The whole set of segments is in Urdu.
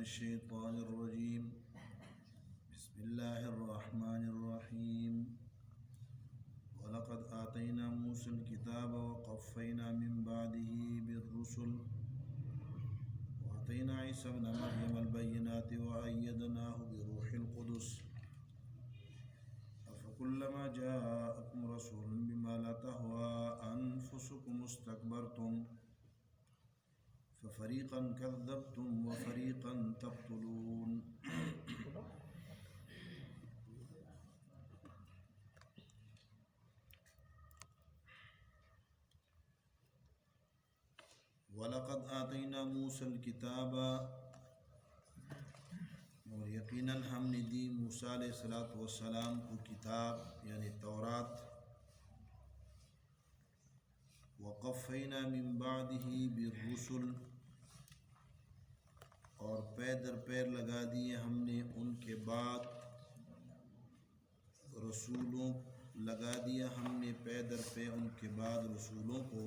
الشيطان الرجيم بسم الله الرحمن الرحيم ولقد آتينا موسى الكتاب وقفينا من بعده بالرسل وآتينا عيسى ابن مريم البينات وأيدناه بروح القدس أفكلما جاءكم رسول بما لا تهوى أنفسكم استكبرتم ففريقا كذبتم وفريقا تقتلون وَلَقَدْ آتَيْنَا مُوسَى الْكِتَابَ اور یقیناً ہم نے دی موسیٰ علیہ السلام کو کتاب یعنی تورات وَقَفَّيْنَا مِن بَعْدِهِ بِالرُّسُلِ اور پے در پیر لگا دیے ہم نے ان کے بعد رسولوں لگا دیا ہم نے پے در پے ان کے بعد رسولوں کو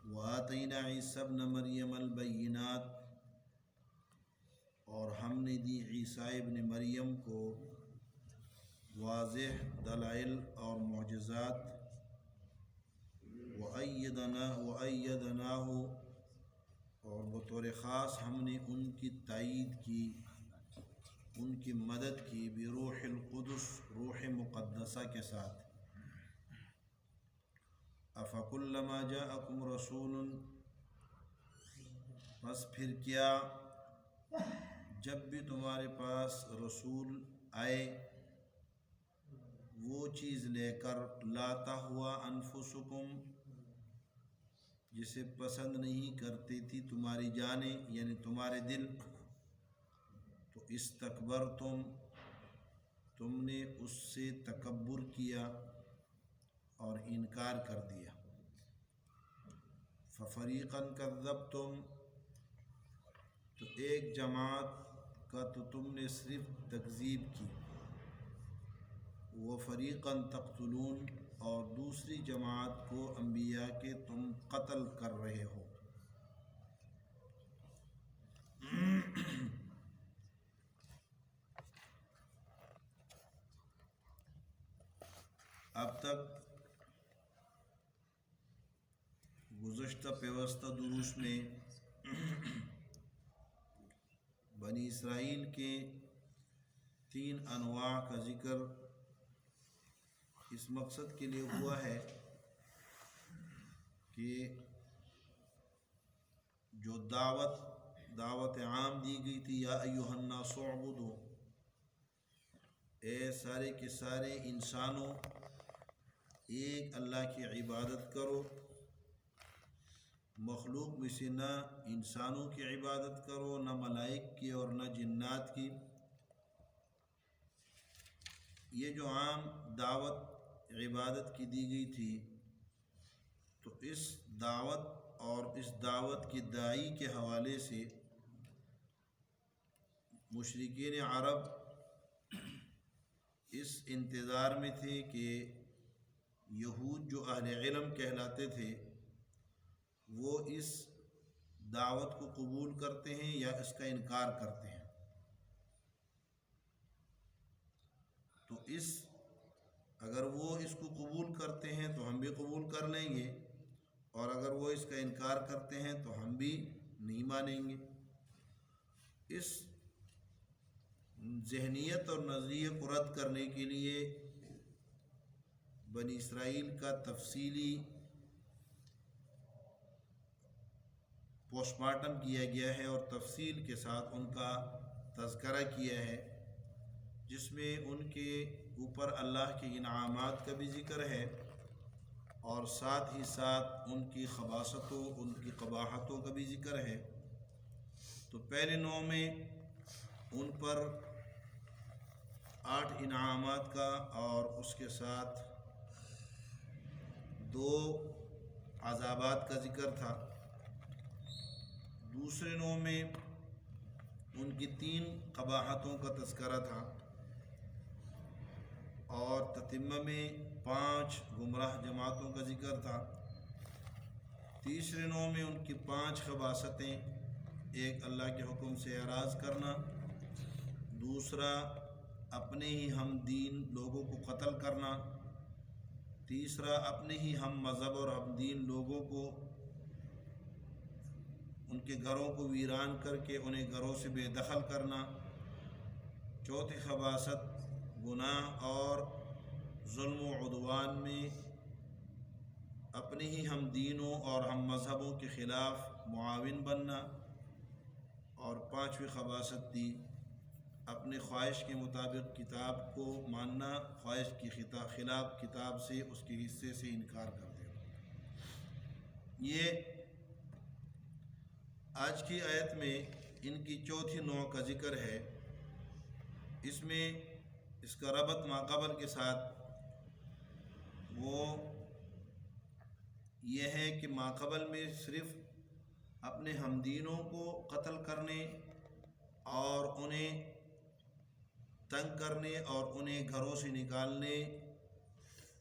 وَآتَيْنَا عِيسَى ابْنَ مَرْيَمَ الْبَيِّنَاتِ اور ہم نے دی عیسیٰ ابن مریم کو واضح دلائل اور معجزات وَأَيَّدْنَاهُ اور بطور خاص ہم نے ان کی تائید کی ان کی مدد کی بروح القدس روح مقدسہ کے ساتھ افکلما جاءکم رسول بس پھر کیا جب بھی تمہارے پاس رسول آئے وہ چیز لے کر لا تہوی انفسکم جسے پسند نہیں کرتی تھی تمہاری جانیں یعنی تمہارے دل تو استکبرتم تم نے اس سے تکبر کیا اور انکار کر دیا ففریقا کذبتم تو ایک جماعت کا تو تم نے صرف تکذیب کی وفریقا تقتلون اور دوسری جماعت کو انبیاء کے تم قتل کر رہے ہو اب تک گزشتہ پیوستہ دروس میں بنی اسرائیل کے 3 انواع کا ذکر اس مقصد کے لیے ہوا ہے کہ جو دعوت عام دی گئی تھی یا ایھا الناس اعبدوا اے سارے کے سارے انسانوں ایک اللہ کی عبادت کرو مخلوق میں سے نہ انسانوں کی عبادت کرو نہ ملائک کی اور نہ جنات کی یہ جو عام دعوت عبادت کی دی گئی تھی تو اس دعوت اور اس دعوت کی داعی کے حوالے سے مشرکین عرب اس انتظار میں تھے کہ یہود جو اہل علم کہلاتے تھے وہ اس دعوت کو قبول کرتے ہیں یا اس کا انکار کرتے ہیں تو اگر وہ اس کو قبول کرتے ہیں تو ہم بھی قبول کر لیں گے اور اگر وہ اس کا انکار کرتے ہیں تو ہم بھی نہیں مانیں گے اس ذہنیت اور نظریے کو رد کرنے کے لیے بنی اسرائیل کا تفصیلی پوسٹ مارٹم کیا گیا ہے اور تفصیل کے ساتھ ان کا تذکرہ کیا ہے جس میں ان کے اوپر اللہ کے انعامات کا بھی ذکر ہے اور ساتھ ہی ساتھ ان کی خباثتوں ان کی قباحتوں کا بھی ذکر ہے تو پہلے 9 میں ان پر 8 انعامات کا اور اس کے ساتھ 2 عذابات کا ذکر تھا دوسرے 9 میں ان کی 3 قباحتوں کا تذکرہ تھا اور تتمہ میں 5 گمراہ جماعتوں کا ذکر تھا تیسرے نوع میں ان کی 5 خباثتیں: ایک اللہ کے حکم سے اعراض کرنا، دوسرا اپنے ہی ہم دین لوگوں کو قتل کرنا، تیسرا اپنے ہی ہم مذہب اور ہم دین لوگوں کو ان کے گھروں کو ویران کر کے انہیں گھروں سے بے دخل کرنا، چوتھی خباثت گناہ اور ظلم و عدوان میں اپنے ہی ہم دینوں اور ہم مذہبوں کے خلاف معاون بننا، اور 5ویں خباثت تھی اپنے خواہش کے مطابق کتاب کو ماننا، خواہش کی خلاف کتاب سے اس کے حصے سے انکار کر دینا۔ یہ آج کی آیت میں ان کی چوتھی نوع کا ذکر ہے۔ اس میں اس کا ربط ماقبل کے ساتھ وہ یہ ہے کہ ماقبل میں صرف اپنے ہم دینوں کو قتل کرنے اور انہیں تنگ کرنے اور انہیں گھروں سے نکالنے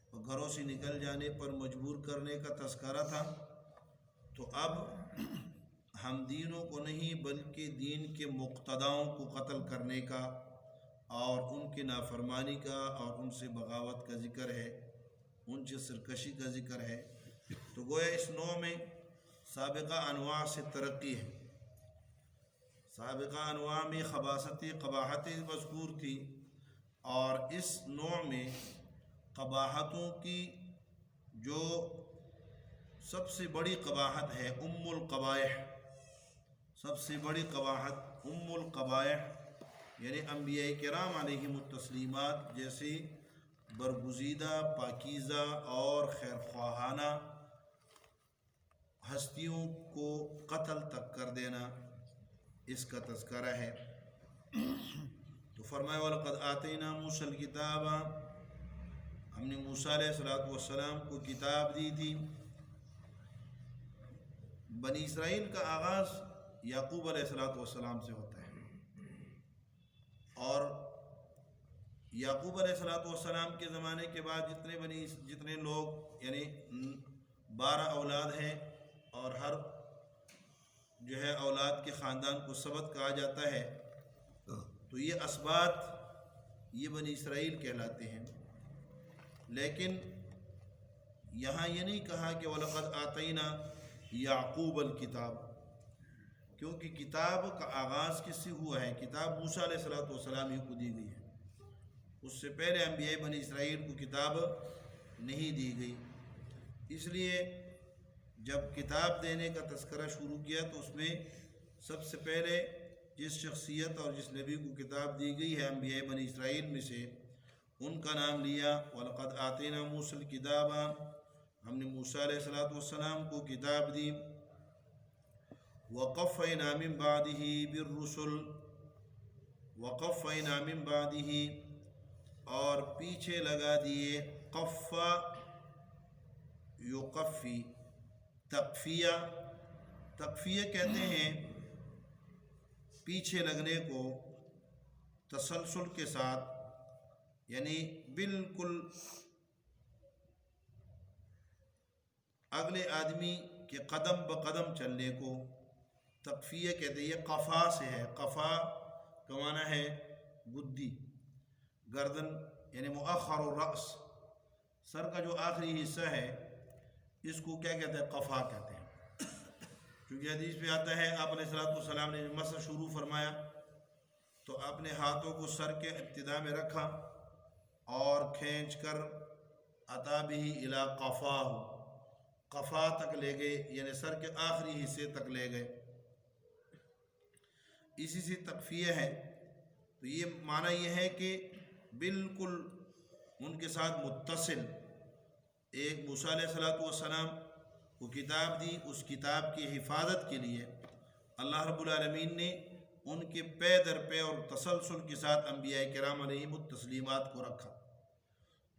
اور گھروں سے نکل جانے پر مجبور کرنے کا تذکرہ تھا، تو اب ہم دینوں کو نہیں بلکہ دین کے مقتداؤں کو قتل کرنے کا اور ان کی نافرمانی کا اور ان سے بغاوت کا ذکر ہے، ان سے سرکشی کا ذکر ہے۔ تو گویا اس نوع میں سابقہ انواع سے ترقی ہے۔ سابقہ انواع میں قباحتیں مذکور تھی، اور اس نوع میں قباحتوں کی جو سب سے بڑی قباحت ہے ام القبائح، سب سے بڑی قباحت ام القبائح، یعنی انبیاء کرام علیہم التسلیمات جیسی برگزیدہ، پاکیزہ اور خیرخواہانہ ہستیوں کو قتل تک کر دینا، اس کا تذکرہ ہے۔ تو فرمایا وَلَقَدْ آتَيْنَا مُوسَى الْكِتَابَ، ہم نے موسیٰ علیہ السلام کو کتاب دی تھی۔ بنی اسرائیل کا آغاز یعقوب علیہ السلام سے ہوتا ہے، اور یعقوب علیہ السلام کے زمانے کے بعد جتنے لوگ یعنی 12 اولاد ہیں، اور ہر جو ہے اولاد کے خاندان کو سبت کہا جاتا ہے، تو یہ اسباط یہ بنی اسرائیل کہلاتے ہیں۔ لیکن یہاں یہ نہیں کہا کہ وَلَقَدْ آتَيْنَا یعقوب الکتاب، کیونکہ کتاب کا آغاز کس سے ہوا ہے؟ کتاب موسیٰ علیہ السلام ہی کو دی گئی ہے، اس سے پہلے انبیاء بنی اسرائیل کو کتاب نہیں دی گئی۔ اس لیے جب کتاب دینے کا تذکرہ شروع کیا تو اس میں سب سے پہلے جس شخصیت اور جس نبی کو کتاب دی گئی ہے انبیاء بنی اسرائیل میں سے، ان کا نام لیا۔ وَلَقَدْ آتَيْنَا مُوسَى الْكِتَابَ، ہم نے موسیٰ علیہ السلام کو کتاب دی۔ وَقَفَّيْنَا مِن بَعْدِهِ بِالرُّسُلِ، وَقَفَّيْنَا مِن بَعْدِهِ، اور پیچھے لگا دیے، قفّ یقفی، تقفیہ کہتے ہیں پیچھے لگنے کو تسلسل کے ساتھ، یعنی بالکل اگلے آدمی کے قدم بقدم چلنے کو تقفیہ کہتے ہیں۔ یہ قفا سے ہے، قفا کا معنی ہے گدی، گردن، یعنی مؤخر الرأس، سر کا جو آخری حصہ ہے اس کو کیا کہتے ہیں؟ قفا کہتے ہیں۔ کیونکہ حدیث میں آتا ہے آپ علیہ السلام نے مسح شروع فرمایا تو اپنے ہاتھوں کو سر کے ابتدا میں رکھا اور کھینچ کر عطا بھی الی قفاہ، قفا تک لے گئے، یعنی سر کے آخری حصے تک لے گئے، اسی سے تقفیہ ہے۔ تو یہ معنی یہ ہے کہ بالکل ان کے ساتھ متصل ایک موسیٰ علیہ السلام کو کتاب دی، اس کتاب کی حفاظت کے لیے اللہ رب العالمین نے ان کے پے در پے اور تسلسل کے ساتھ انبیاء کرام علیہم التسلیمات کو رکھا۔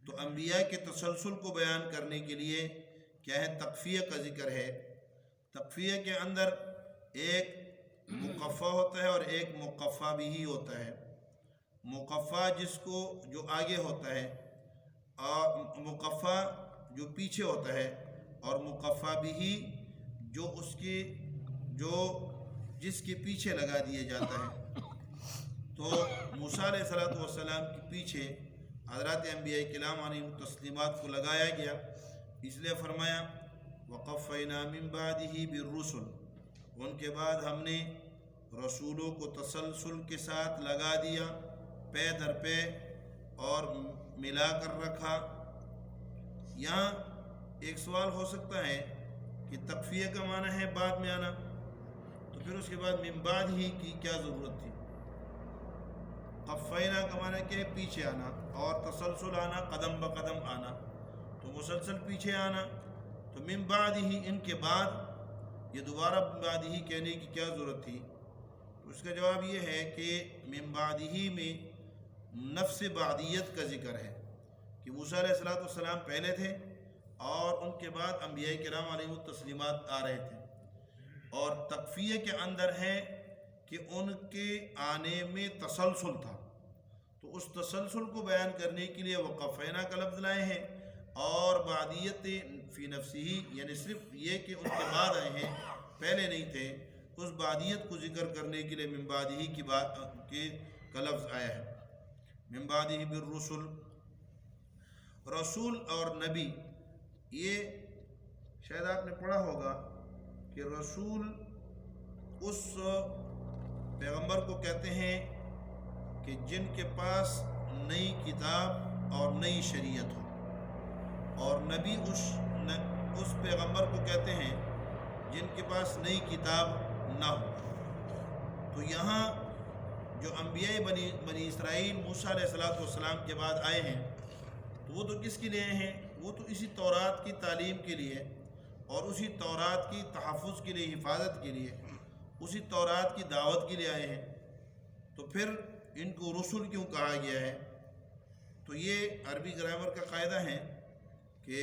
تو انبیاء کے تسلسل کو بیان کرنے کے لیے کیا ہے؟ تقفیہ کا ذکر ہے۔ تقفیہ کے اندر ایک مقفع ہوتا ہے اور ایک مقفع بھی ہوتا ہے۔ مقفع جس کو جو آگے ہوتا ہے، اور مقفع جو پیچھے ہوتا ہے، اور مقفع بھی جس کے پیچھے لگا دیا جاتا ہے۔ تو موسیٰ علیہ السلام کے پیچھے حضرات انبیاء کرام علیہ التسلیمات کو لگایا گیا، اس لیے فرمایا وقفینا من بعدہ بالرسل، ان کے بعد ہم نے رسولوں کو تسلسل کے ساتھ لگا دیا، پے در پے اور ملا کر رکھا۔ یہاں ایک سوال ہو سکتا ہے کہ تقفیہ کا معنی ہے بعد میں آنا، تو پھر اس کے بعد من بعد ہی کی کیا ضرورت تھی؟ قفینا کا معنی کہ پیچھے آنا، اور تسلسل آنا قدم بقدم آنا، تو مسلسل پیچھے آنا، تو من بعد ہی ان کے بعد یہ دوبارہ من بعد ہی کہنے کی کیا ضرورت تھی؟ تو اس کا جواب یہ ہے کہ من بعد ہی میں نفس بعدیت کا ذکر ہے کہ موسیٰ علیہ السلام پہلے تھے اور ان کے بعد انبیاء کرام علیہ التسلیمات آ رہے تھے، اور تقفیہ کے اندر ہے کہ ان کے آنے میں تسلسل تھا، تو اس تسلسل کو بیان کرنے کے لیے وقفینا کا لفظ لائے ہیں، اور بعدیت فی نفسی یعنی صرف یہ کہ ان کے بعد آئے ہیں، پہلے نہیں تھے، اس بعدیت کو ذکر کرنے کے لیے من بعد ہی کا لفظ آیا ہے۔ من بعد ہی بالرسل، رسول اور نبی، یہ شاید آپ نے پڑھا ہوگا کہ رسول اس پیغمبر کو کہتے ہیں کہ جن کے پاس نئی کتاب اور نئی شریعت ہو، اور نبی اس پیغمبر کو کہتے ہیں جن کے پاس نئی کتاب نہ ہو۔ تو یہاں جو انبیاء بنی اسرائیل موسیٰ علیہ السلام کے بعد آئے ہیں، تو وہ تو کس کے لیے آئے ہیں؟ وہ تو اسی تورات کی تعلیم کے لیے اور اسی تورات کی تحفظ کے لیے، حفاظت کے لیے، اسی تورات کی دعوت کے لیے آئے ہیں، تو پھر ان کو رسول کیوں کہا گیا ہے؟ تو یہ عربی گرامر کا قاعدہ ہے کہ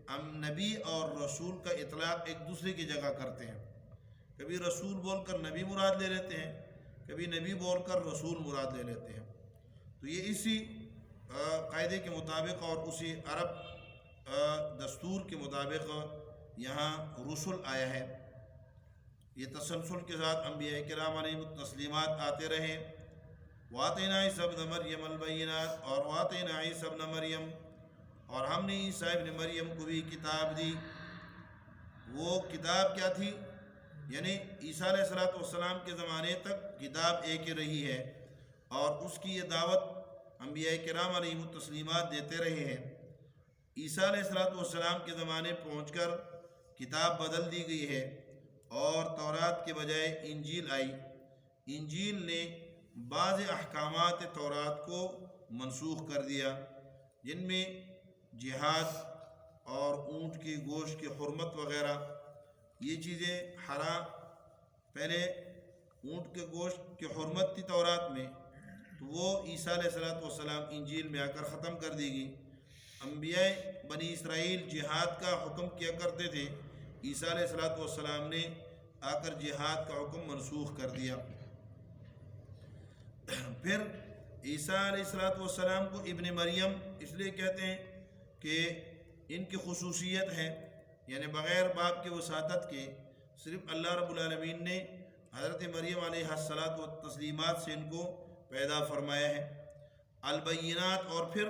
ہم نبی اور رسول کا اطلاق ایک دوسرے کی جگہ کرتے ہیں، کبھی رسول بول کر نبی مراد لے لیتے ہیں، کبھی نبی بول کر رسول مراد لے لیتے ہیں۔ تو یہ اسی قاعدے کے مطابق اور اسی عرب دستور کے مطابق یہاں رسول آیا ہے۔ یہ تسلسل کے ساتھ انبیاء کرام علیہ التسلیمات آتے رہے۔ وَآتَيْنَا عِيسَىٰ ابْنَ مَرْيَمَ الْبَيِّنَاتِ، اور وَآتَيْنَا عِيسَىٰ ابْنَ مَرْيَمَ، اور ہم نے عیسیٰ ابن مریم کو بھی کتاب دی۔ وہ کتاب کیا تھی؟ یعنی عیسیٰ علیہ السلام کے زمانے تک کتاب ایک ہی رہی ہے، اور اس کی یہ دعوت انبیاء کرام علیہ التسلیمات دیتے رہے ہیں۔ عیسیٰ علیہ السلام کے زمانے پہنچ کر کتاب بدل دی گئی ہے، اور تورات کے بجائے انجیل آئی۔ انجیل نے بعض احکامات تورات کو منسوخ کر دیا، جن میں جہاد اور اونٹ کی گوشت کی حرمت وغیرہ، یہ چیزیں حرام۔ پہلے اونٹ کے گوشت کی حرمت تھی تورات میں، تو وہ عیسیٰ علیہ السلام انجیل میں آ کر ختم کر دی گئی۔ انبیاء بنی اسرائیل جہاد کا حکم کیا کرتے تھے، عیسیٰ علیہ السلام نے آ کر جہاد کا حکم منسوخ کر دیا۔ پھر عیسیٰ علیہ السلام کو ابن مریم اس لیے کہتے ہیں کہ ان کی خصوصیت ہے، یعنی بغیر باپ کے وساطت کے صرف اللہ رب العالمین نے حضرت مریم علیہ التسلیمات سے ان کو پیدا فرمایا ہے۔ البینات، اور پھر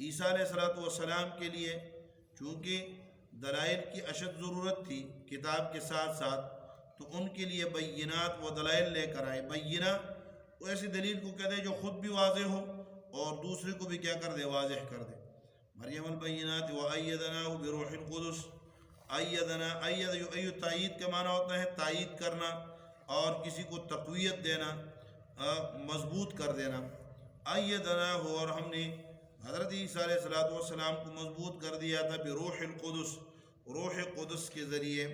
عیسیٰ علیہ السلام کے لیے چونکہ دلائل کی اشد ضرورت تھی کتاب کے ساتھ ساتھ، تو ان کے لیے بینات و دلائل لے کر آئے۔ بینہ وہ ایسی دلیل کو کہتے ہیں جو خود بھی واضح ہو اور دوسرے کو بھی کیا کر دے، واضح کر دے۔ مریم البینات وَأَيَّدْنَاهُ بِرُوحِ الْقُدُسِ، ایّد تائید کا معنی ہوتا ہے تائید کرنا اور کسی کو تقویت دینا، مضبوط کر دینا۔ ایّدناہ، اور ہم نے حضرت عیسیٰ علیہ السلام کو مضبوط کر دیا تھا بروح القدس، روح قدس کے ذریعے۔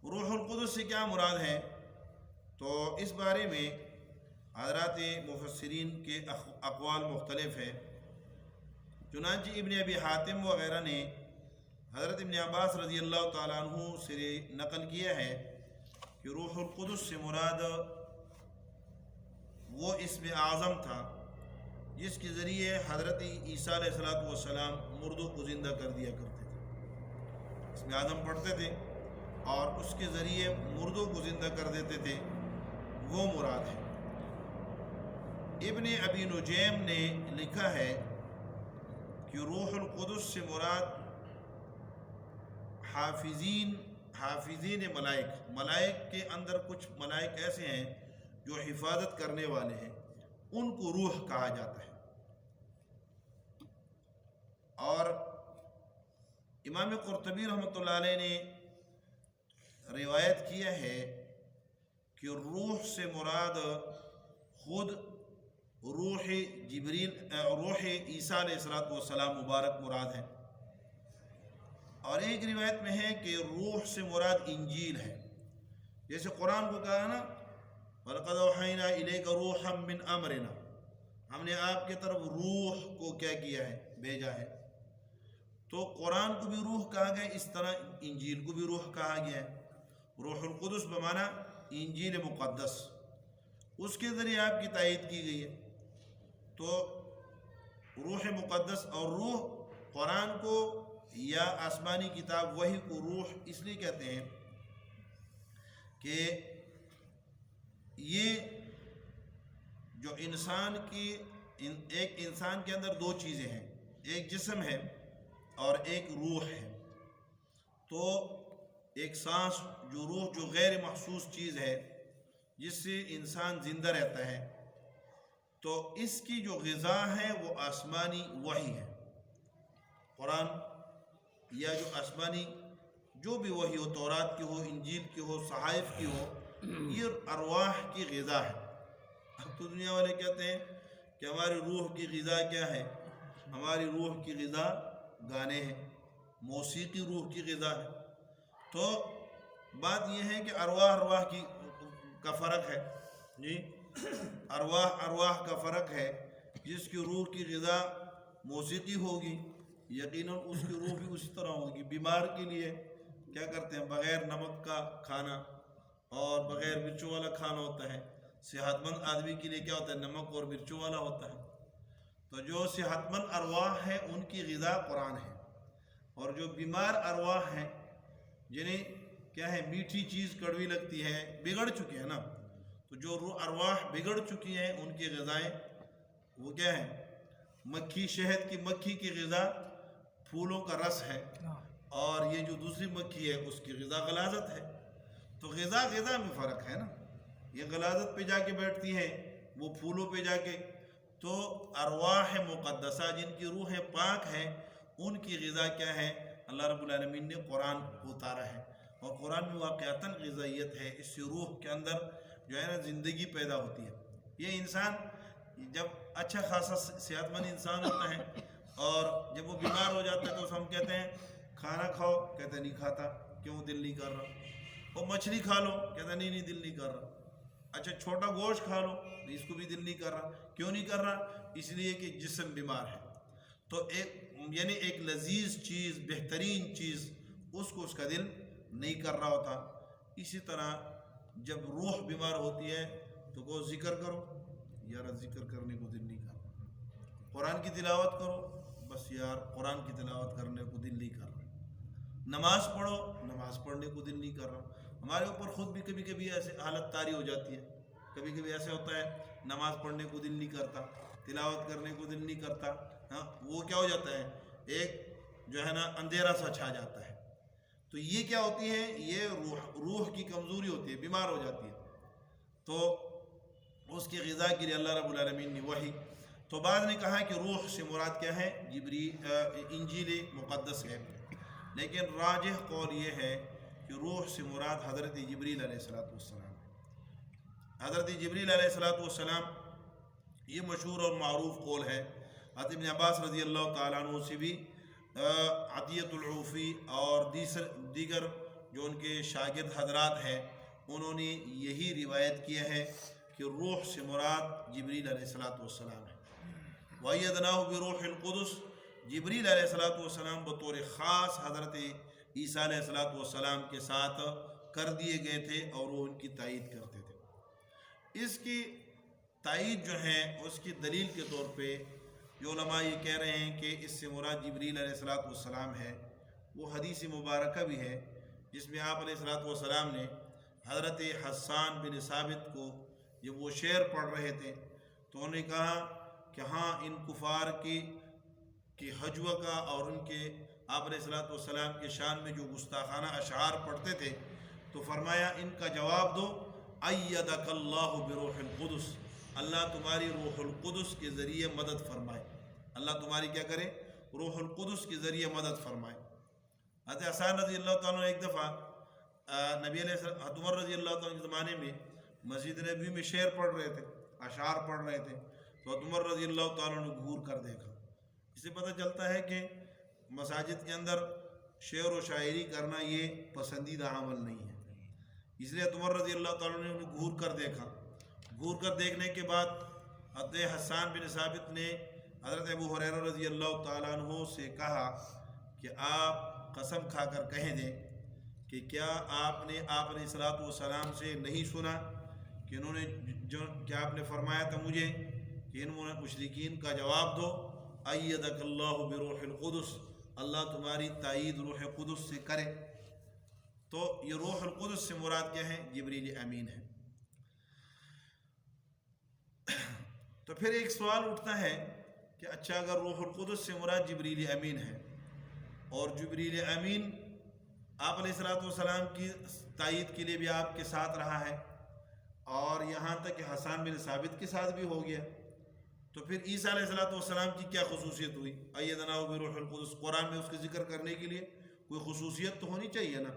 روح القدس سے کیا مراد ہے؟ تو اس بارے میں حضرات مفسرین کے اقوال مختلف ہیں۔ چنانچہ ابن ابی حاتم وغیرہ نے حضرت ابن عباس رضی اللہ تعالیٰ عنہ سے نقل کیا ہے کہ روح القدس سے مراد وہ اسم اعظم تھا جس کے ذریعے حضرت عیسیٰ علیہ السلام مردوں کو زندہ کر دیا کرتے تھے۔ اسم اعظم پڑھتے تھے اور اس کے ذریعے مردوں کو زندہ کر دیتے تھے، وہ مراد ہے۔ ابن ابی نجیم نے لکھا ہے کہ روح القدس سے مراد حافظین ملائک کے اندر کچھ ملائک ایسے ہیں جو حفاظت کرنے والے ہیں، ان کو روح کہا جاتا ہے۔ اور امام قرطبی رحمۃ اللہ علیہ نے روایت کیا ہے کہ روح سے مراد خود روح عیسیٰ علیہ السلام مبارک مراد ہے، اور ایک روایت میں ہے کہ روح سے مراد انجیل ہے، جیسے قرآن کو کہا نا وَلَقَدْ أَوْحَيْنَا إِلَيْكَ رُوحًا مِّنْ أَمْرِنَا، ہم نے آپ کی طرف روح کو کیا کیا ہے، بھیجا ہے۔ تو قرآن کو بھی روح کہا گیا، اس طرح انجیل کو بھی روح کہا گیا ہے۔ روح القدس بمعنی انجیل مقدس، اس کے ذریعے آپ کی تائید کی گئی ہے۔ تو روح مقدس اور روح قرآن کو یا آسمانی کتاب وحی کو روح اس لیے کہتے ہیں کہ یہ جو ایک انسان کے اندر دو چیزیں ہیں، ایک جسم ہے اور ایک روح ہے۔ تو ایک سانس جو روح جو غیر محسوس چیز ہے جس سے انسان زندہ رہتا ہے، تو اس کی جو غذا ہے وہ آسمانی وحی ہے۔ قرآن یا جو آسمانی جو بھی وحی ہو، تورات کی ہو، انجیل کی ہو، صحائف کی ہو، یہ ارواح کی غذا ہے۔ اب تو دنیا والے کہتے ہیں کہ ہماری روح کی غذا کیا ہے؟ ہماری روح کی غذا گانے ہیں، موسیقی روح کی غذا ہے۔ تو بات یہ ہے کہ ارواح کا فرق ہے، جی ارواح کا فرق ہے۔ جس کی روح کی غذا موسیقی ہوگی، یقیناً اس کی روح بھی اسی طرح ہوگی۔ بیمار کے لیے کیا کرتے ہیں؟ بغیر نمک کا کھانا اور بغیر مرچوں والا کھانا ہوتا ہے۔ صحت مند آدمی کے لیے کیا ہوتا ہے؟ نمک اور مرچوں والا ہوتا ہے۔ تو جو صحت مند ارواح ہیں ان کی غذا قرآن ہے، اور جو بیمار ارواح ہیں جنہیں کیا ہے میٹھی چیز کڑوی لگتی ہے، بگڑ چکے ہیں نا، تو جو ارواح بگڑ چکی ہیں ان کی غذائیں وہ کیا ہے؟ شہد کی مکھی کی غذا پھولوں کا رس ہے، اور یہ جو دوسری مکھی ہے اس کی غذا غلاظت ہے۔ تو غذا میں فرق ہے نا، یہ غلاظت پہ جا کے بیٹھتی ہے، وہ پھولوں پہ جا کے۔ تو ارواح مقدسہ جن کی روح پاک ہے ان کی غذا کیا ہے؟ اللہ رب العالمین نے قرآن اتارا ہے، اور قرآن میں واقعتاً غذائیت ہے۔ اس سے روح کے اندر جو ہے نا زندگی پیدا ہوتی ہے۔ یہ انسان جب اچھا خاصا صحت مند انسان ہوتا ہے اور جب وہ بیمار ہو جاتا ہے تو ہم کہتے ہیں کھانا کھاؤ، کہتے ہیں نہیں کھاتا، کیوں؟ دل نہیں کر رہا۔ وہ مچھلی کھا لو، کہتا ہے نہیں دل نہیں کر رہا۔ اچھا چھوٹا گوشت کھا لو، اس کو بھی دل نہیں کر رہا۔ کیوں نہیں کر رہا؟ اس لیے کہ جسم بیمار ہے۔ تو ایک لذیذ چیز، بہترین چیز، اس کو اس کا دل نہیں کر رہا ہوتا۔ اسی طرح جب روح بیمار ہوتی ہے تو وہ ذکر کرو، یار ذکر کرنے کو دل نہیں کر رہا۔ قرآن کی تلاوت کرو، بس یار قرآن کی تلاوت کرنے کو دل نہیں کر رہا۔ نماز پڑھو، نماز پڑھنے کو دل نہیں کر رہا۔ ہمارے اوپر خود بھی کبھی کبھی ایسے حالت طاری ہو جاتی ہے، کبھی کبھی ایسے ہوتا ہے نماز پڑھنے کو دل نہیں کرتا، تلاوت کرنے کو دل نہیں کرتا۔ ہاں، وہ کیا ہو جاتا ہے؟ ایک جو ہے نا اندھیرا سا چھا جاتا ہے۔ تو یہ کیا ہوتی ہے؟ یہ روح کی کمزوری ہوتی ہے، بیمار ہو جاتی ہے۔ تو اس کی غذا کے لیے اللہ رب العالمین نے وحی۔ تو بعد نے کہا کہ روح سے مراد کیا ہے؟ انجیل مقدس ہے، لیکن راجح قول یہ ہے کہ روح سے مراد حضرت جبریل علیہ السلام ہے۔ حضرت جبریل علیہ السلام یہ مشہور اور معروف قول ہے۔ حضرت ابن عباس رضی اللہ تعالیٰ عنہ سے بھی عطیۃ العوفی اور دیگر جو ان کے شاگرد حضرات ہیں انہوں نے یہی روایت کیا ہے کہ روح سے مراد جبریل علیہ السلام ہے۔ وَأَيَّدْنَاهُ بِرُوحِ الْقُدُسِ، جبریل علیہ السلام بطور خاص حضرت عیسیٰ علیہ السلام کے ساتھ کر دیے گئے تھے اور وہ ان کی تائید کرتے تھے۔ اس کی تائید جو ہے اس کی دلیل کے طور پہ جو علماء یہ کہہ رہے ہیں کہ اس سے مراد جبریل علیہ السلام ہے، وہ حدیث مبارکہ بھی ہے جس میں آپ علیہ الصلوۃ والسلام نے حضرت حسان بن ثابت کو جب وہ شعر پڑھ رہے تھے تو انہوں نے کہا کہ ہاں ان کفار کی حجوہ کا اور ان کے آپ علیہ الصلوۃ والسلام کے شان میں جو گستاخانہ اشعار پڑھتے تھے تو فرمایا ان کا جواب دو ایدک اللہ بروح القدس، اللہ تمہاری روح القدس کے ذریعے مدد فرمائے، اللہ تمہاری کیا کرے، روح القدس کے ذریعے مدد فرمائے۔ حضرت حسان رضی اللہ تعالیٰ نے ایک دفعہ نبی علیہ السلام حضرت عمر رضی اللہ تعالیٰ کے زمانے میں مسجد نبی میں شعر پڑھ رہے تھے، اشعار پڑھ رہے تھے، تو حضرت عمر رضی اللہ تعالیٰ نے گھور کر دیکھا۔ اس سے پتہ چلتا ہے کہ مساجد کے اندر شعر و شاعری کرنا یہ پسندیدہ عمل نہیں ہے، اس لیے حضرت عمر رضی اللہ تعالیٰ نے انہیں گھور کر دیکھا۔ گھور کر دیکھنے کے بعد حضرت حسان بن ثابت نے حضرت ابو ہریرہ رضی اللہ تعالیٰ عنہ سے کہا کہ آپ قسم کھا کر کہہ دیں کہ کیا آپ نے آپ علیہ الصلوۃ والسلام سے نہیں سنا کہ انہوں نے کیا آپ نے فرمایا تھا مجھے کہ ان مشرکین کا جواب دو ایدک اللہ بروح القدس، اللہ تمہاری تائید روح قدس سے کرے۔ تو یہ روح القدس سے مراد کیا ہے؟ جبریل امین ہے۔ تو پھر ایک سوال اٹھتا ہے کہ اچھا اگر روح القدس سے مراد جبریل امین ہے اور جبریل امین آپ علیہ الصلوۃ والسلام کی تائید کے لیے بھی آپ کے ساتھ رہا ہے اور یہاں تک کہ حسان بن ثابت کے ساتھ بھی ہو گیا، تو پھر عیسیٰ علیہ الصلوۃ والسلام کی کیا خصوصیت ہوئی؟ ایدنا بروح القدس، قرآن میں اس کے ذکر کرنے کے لیے کوئی خصوصیت تو ہونی چاہیے نا،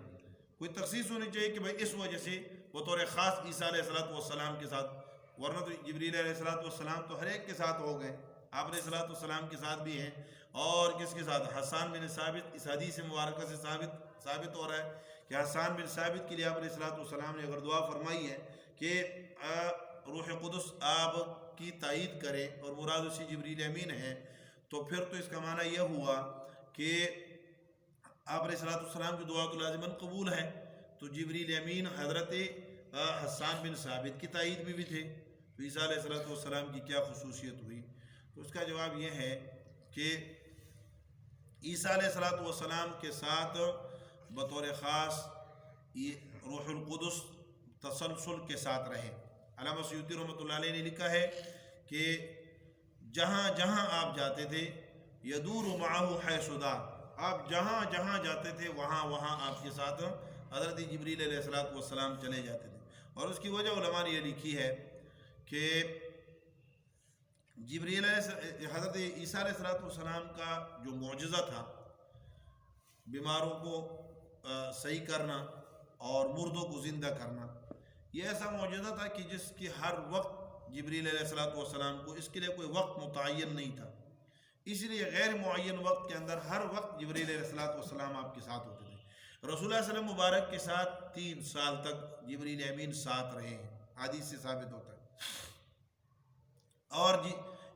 کوئی تخصیص ہونی چاہیے کہ بھائی اس وجہ سے بطور خاص عیسیٰ علیہ الصلوۃ والسلام کے ساتھ، ورنہ تو جبریل علیہ الصلوۃ والسلام تو ہر ایک کے ساتھ ہو گئے، آپ علیہ الصلوۃ والسلام کے ساتھ بھی ہیں، اور کس کے ساتھ؟ حسان بن ثابت۔ اس حدیث مبارکہ سے ثابت ہو رہا ہے کہ حسان بن ثابت کے لیے آپ علیہ الصلوۃ والسلام نے اگر دعا فرمائی ہے کہ روح قدس آپ کی تائید کرے اور مراد اسی جبریل امین ہے، تو پھر تو اس کا معنی یہ ہوا کہ آپ علیہ الصلوۃ والسلام کی دعا تو لازماً قبول ہے، تو جبریل امین حضرت حسان بن ثابت کی تائید میں بھی تھے، تو عیسیٰ علیہ الصلوۃ والسلام کی کیا خصوصیت ہوئی؟ تو اس کا جواب یہ ہے کہ عیسیٰ علیہ الصلوۃ والسلام کے ساتھ بطور خاص روح القدس تسلسل کے ساتھ رہے۔ علامہ سیوطی رحمۃ اللہ علیہ نے لکھا ہے کہ جہاں جہاں آپ جاتے تھے یدور معه حیث دار، آپ جہاں جہاں جاتے تھے وہاں وہاں آپ کے ساتھ حضرت جبریل علیہ الصلوۃ والسلام چلے جاتے تھے، اور اس کی وجہ علماء نے یہ لکھی ہے کہ جبریل حضرت عیسیٰ علیہ الصلوۃ والسلام کا جو معجزہ تھا، بیماروں کو صحیح کرنا اور مردوں کو زندہ کرنا، یہ ایسا معجزہ تھا کہ جس کی ہر وقت جبریل علیہ الصلوۃ والسلام کو، اس کے لیے کوئی وقت متعین نہیں تھا، اس لیے غیر معین وقت کے اندر ہر وقت جبریل علیہ الصلوۃ والسلام آپ کے ساتھ ہوتے تھے۔ رسول اللہ صلی اللہ علیہ وسلم مبارک کے ساتھ 3 سال تک جبریل امین ساتھ رہے ہیں، حدیث سے ثابت ہوتا ہے۔ اور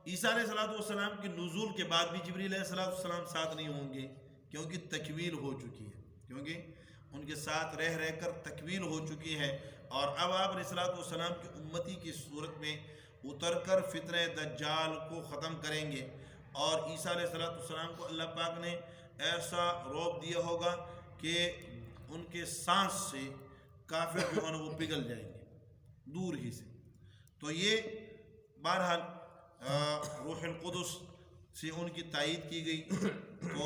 عیسیٰ علیہ الصلوۃ والسلام کے نزول کے بعد بھی جبریل علیہ الصلوۃ والسلام ساتھ نہیں ہوں گے، کیونکہ تکمیل ہو چکی ہے، کیونکہ ان کے ساتھ رہ رہ کر تکمیل ہو چکی ہے، اور اب آپ علیہ الصلوۃ والسلام کی امتی کی صورت میں اتر کر فتنہ دجال کو ختم کریں گے، اور عیسیٰ علیہ الصلوۃ والسلام کو اللہ پاک نے ایسا روب دیا ہوگا کہ ان کے سانس سے کافر جو ہے وہ پگھل جائیں گے دور ہی سے۔ تو یہ بہرحال روح القدس سے ان کی تائید کی گئی۔ تو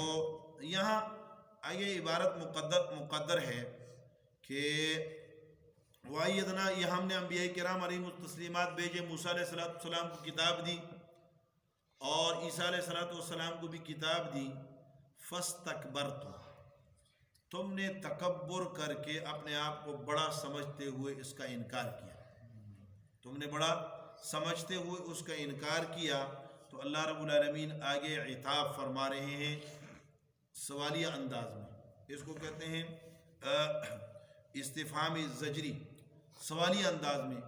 یہاں یہ عبارت مقدر ہے کہ وَأَيَّدْنَا، یہ ہم نے انبیاء کرام علیہم التسلیمات بھیجے، موسیٰ علیہ السلام کو کتاب دی اور عیسیٰ علیہ السلام کو بھی کتاب دی، فَاسْتَكْبَرْتُمْ، تم نے تکبر کر کے اپنے آپ کو بڑا سمجھتے ہوئے اس کا انکار کیا، تم نے بڑا سمجھتے ہوئے اس کا انکار کیا۔ تو اللہ رب العالمین آگے عتاب فرما رہے ہیں سوالیہ انداز میں، اس کو کہتے ہیں استفہام زجری، سوالیہ انداز میں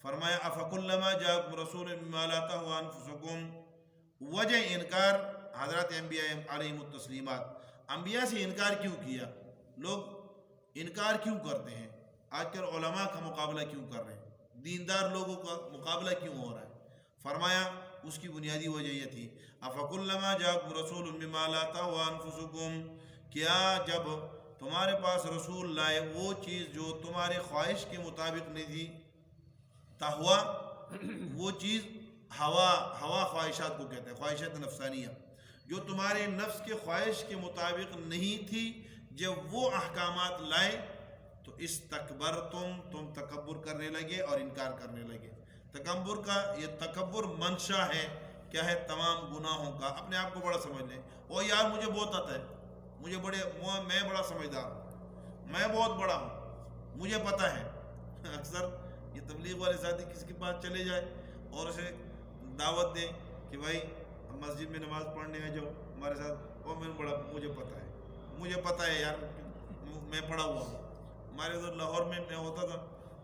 فرمایا افکلما جاءکم رسول بما لا تهوى انفسکم، وجہ انکار حضرات انبیاء علیہم التسلیمات، انبیاء سے انکار کیوں کیا؟ لوگ انکار کیوں کرتے ہیں؟ آج کل علماء کا مقابلہ کیوں کر رہے ہیں؟ دیندار لوگوں کا مقابلہ کیوں ہو رہا ہے؟ فرمایا اس کی بنیادی وجہ یہ تھی افکلما جاءکم رسول بما لا تهوى انفسکم، کیا جب تمہارے پاس رسول لائے وہ چیز جو تمہاری خواہش کے مطابق نہیں تھی، تہوا وہ چیز ہوا خواہشات کو کہتے ہیں، خواہشات نفسانیہ، جو تمہارے نفس کے خواہش کے مطابق نہیں تھی، جب وہ احکامات لائے تو تم تکبر کرنے لگے اور انکار کرنے لگے۔ تکبر کا یہ تکبر منشا ہے، کیا ہے؟ تمام گناہوں کا۔ اپنے آپ کو بڑا سمجھ لیں، او یار مجھے بہت آتا ہے، میں بڑا سمجھدار ہوں، میں بہت بڑا ہوں، مجھے پتہ ہے۔ اکثر یہ تبلیغ والے ساتھی کسی کے پاس چلے جائے اور اسے دعوت دیں کہ بھائی مسجد میں نماز پڑھنے آ جاؤ ہمارے ساتھ، اور مجھے پتہ ہے یار، میں پڑھا ہوا ہوں۔ ہمارے ادھر لاہور میں ہوتا تھا،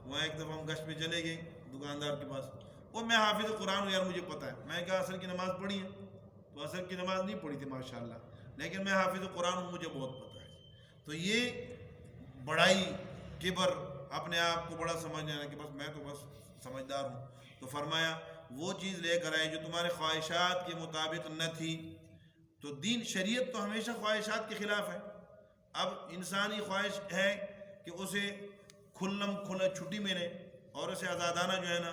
وہاں ایک دفعہ ہم گشت پہ چلے گئے دکاندار کے پاس، وہ میں حافظ قرآن ہوں یار، مجھے پتہ ہے۔ میں کہا عصر کی نماز پڑھی ہے؟ تو عصر کی نماز نہیں پڑھی تھی ماشاءاللہ، لیکن میں حافظ قرآن ہوں، مجھے بہت پتہ ہے۔ تو یہ بڑائی، کبر، اپنے آپ کو بڑا سمجھنا کہ بس میں تو بس سمجھدار ہوں۔ تو فرمایا وہ چیز لے کر آئے جو تمہارے خواہشات کے مطابق نہ تھی۔ تو دین شریعت تو ہمیشہ خواہشات کے خلاف ہے۔ اب انسانی خواہش ہے کہ اسے کھلا چھٹی ملے اور اسے آزادانہ جو ہے نا،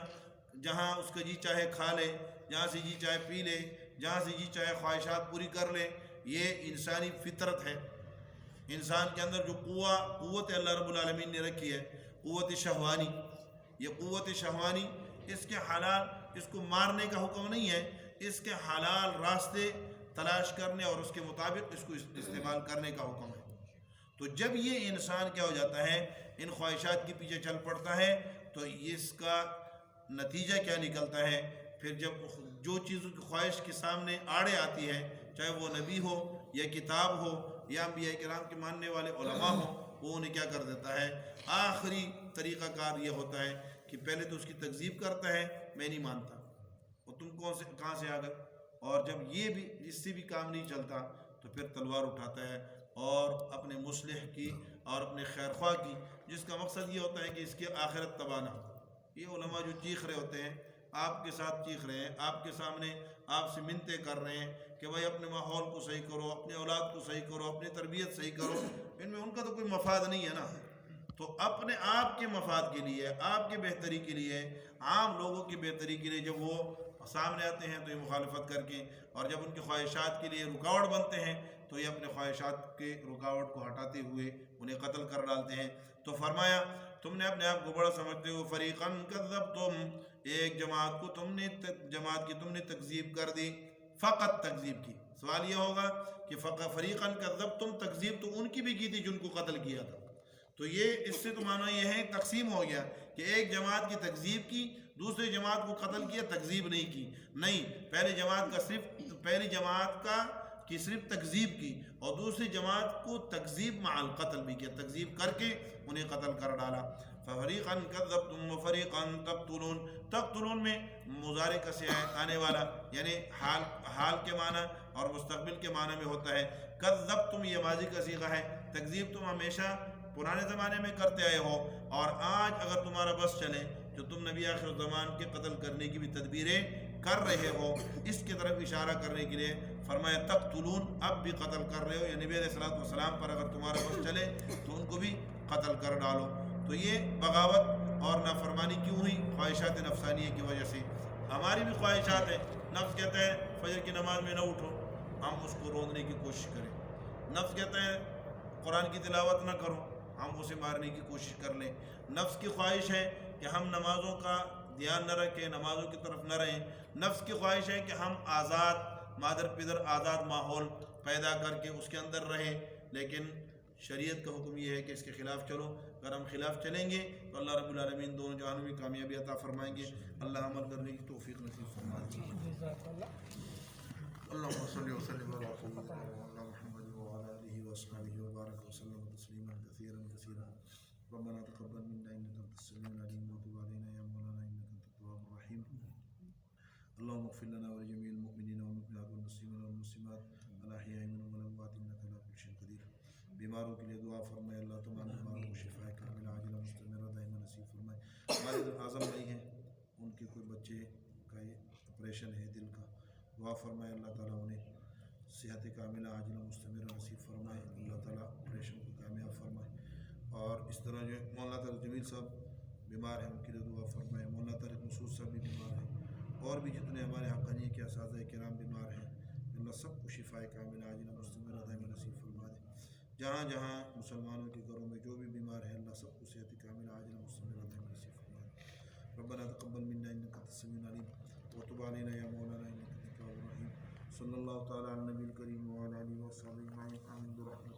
جہاں اس کا جی چاہے کھا لے، جہاں سے جی چاہے پی لے، جہاں سے جی چاہے خواہشات پوری کر لے۔ یہ انسانی فطرت ہے۔ انسان کے اندر جو قوت اللہ رب العالمین نے رکھی ہے، قوت شہوانی، یہ قوت شہوانی، اس کے حلال، اس کو مارنے کا حکم نہیں ہے، اس کے حلال راستے تلاش کرنے اور اس کے مطابق اس کو استعمال کرنے کا حکم ہے۔ تو جب یہ انسان کیا ہو جاتا ہے، ان خواہشات کے پیچھے چل پڑتا ہے، تو اس کا نتیجہ کیا نکلتا ہے؟ پھر جب جو چیزوں کی خواہش کے سامنے آڑے آتی ہے، چاہے وہ نبی ہو یا کتاب ہو یا انبیاء کرام کے ماننے والے علماء ہوں، وہ انہیں کیا کر دیتا ہے؟ آخری طریقہ کار یہ ہوتا ہے کہ پہلے تو اس کی تکذیب کرتا ہے، میں نہیں مانتا، اور تم کہاں سے آ گئے؟ اور جب یہ بھی اس سے بھی کام نہیں چلتا تو پھر تلوار اٹھاتا ہے اور اپنے مصلح کی اور اپنے خیر خواہ کی، جس کا مقصد یہ ہوتا ہے کہ اس کی آخرت تباہ نہ ہو۔ یہ علماء جو چیخ رہے ہوتے ہیں، آپ کے ساتھ چیخ رہے ہیں، آپ کے سامنے آپ سے منتیں کر رہے ہیں کہ بھائی اپنے ماحول کو صحیح کرو، اپنے اولاد کو صحیح کرو، اپنی تربیت صحیح کرو، ان میں ان کا تو کوئی مفاد نہیں ہے نا۔ تو اپنے آپ کے مفاد کے لیے، آپ کے بہتری کے لیے، عام لوگوں کی بہتری کے لیے جب وہ سامنے آتے ہیں تو یہ مخالفت کر کے، اور جب ان کی خواہشات کے لیے رکاوٹ بنتے ہیں تو یہ اپنے خواہشات کے رکاوٹ کو ہٹاتے ہوئے انہیں قتل کر ڈالتے ہیں۔ تو فرمایا تم نے اپنے آپ کو بڑا سمجھتے ہو، فریقاً کذبتم، ایک جماعت کی تم نے تکذیب کر دی، فقط تکذیب کی۔ سوال یہ ہوگا کہ فریقاً کذبتم، تکذیب تو ان کی بھی کی تھی جن کو قتل کیا تھا، تو یہ اس سے تو معنی یہ ہے تقسیم ہو گیا کہ ایک جماعت کی تکذیب کی، دوسری جماعت کو قتل کیا، تکذیب نہیں کی۔ نہیں، پہلی جماعت کی صرف تکذیب کی، اور دوسری جماعت کو تکذیب مع القتل بھی کیا، تکذیب کر کے انہیں قتل کر ڈالا۔ فَفَرِيقًا كَذَّبْتُمْ وَفَرِيقًا تَقْتُلُونَ، تقتلون میں مضارع کا صیغہ آنے والا، یعنی حال کے معنی اور مستقبل کے معنی میں ہوتا ہے۔ کذبتم یہ ماضی کا صیغہ ہے، تکذیب تم ہمیشہ پرانے زمانے میں کرتے آئے ہو، اور آج اگر تمہارا بس چلے تو تم نبی آخر الزمان کے قتل کرنے کی بھی تدبیریں کر رہے ہو، اس کی طرف اشارہ کرنے کے لیے فرمایا تقتلون، اب بھی قتل کر رہے ہو، یا نبی علیہ الصلوۃ والسلام پر اگر تمہارا بس چلے تو ان کو بھی قتل کر ڈالو۔ تو یہ بغاوت اور نافرمانی کیوں ہوئی؟ خواہشات نفسانیہ کی وجہ سے۔ ہماری بھی خواہشات ہیں، نفس کہتا ہے فجر کی نماز میں نہ اٹھو، ہم اس کو روکنے کی کوشش کریں۔ نفس کہتا ہے قرآن کی تلاوت نہ کرو، ہم اسے مارنے کی کوشش کر لیں۔ نفس کی خواہش ہے کہ ہم نمازوں کا دھیان نہ رکھیں، نمازوں کی طرف نہ رہیں۔ نفس کی خواہش ہے کہ ہم آزاد مادر پدر آزاد ماحول پیدا کر کے اس کے اندر رہیں، لیکن شریعت کا حکم یہ ہے کہ اس کے خلاف چلو۔ اگر ہم خلاف چلیں گے تو اللہ رب العالمین دونوں جہانوں میں کامیابی عطا فرمائیں گے۔ اللہ عمل کرنے کی توفیق نصیب فرمائے۔ اللہم صلی وسلم علی سیدنا محمد وعلی آلہ وصحبہ وبارک وسلم تسلیما کثیرا کثیرا۔ ربنا تقبل منا انک انت السمیع العلیم وتب علینا یا مولانا انک انت التواب الرحیم۔ اللہم اغفر لنا ولجمیع المؤمنین والمؤمنات والمسلمین والمسلمات الاحیاء منهم والاموات انک علی کل شیء قدیر۔ بیماروں کے لیے دعا فرمائے، اللہ تمام بیماروں کو شفا کاملہ عاجلہ مستمرہ دائمہ نصیب فرمائے۔ ہمارے اعظم بھائی ہیں، ان کے کوئی بچے کا آپریشن ہے دل کا، دعا فرمائے اللہ تعالیٰ انہیں صحت کاملہ عاجلہ مستمرہ نصیب فرمائے، اللہ تعالیٰ آپریشن کو کامیاب فرمائے. اور اس طرح جو مولانا طارق جمیل صاحب بیمار ہیں ان کے لیے دعا فرمائے. مولانا طارق مسعود صاحب بھی بیمار ہیں، اور بھی جتنے ہمارے حقانیہ کے اساتذہ کرام بیمار ہیں، اللہ سب کو شفائے کاملہ عاجلہ مستمرہ دائمہ نصیب فرما دے. جہاں جہاں مسلمانوں کے گھروں میں جو بھی بیمار ہے اللہ سب کو صحت کاملہ عاجلہ مستمرہ دائمہ نصیب فرما دے. ربنا تقبل منا انك انت السميع العليم وتب علينا يا مولانا انك انت التواب الرحيم. صلی اللہ تعالی علی النبی الکریم وعلی آلہ وصحبہ اجمعین. آمین برحمتک.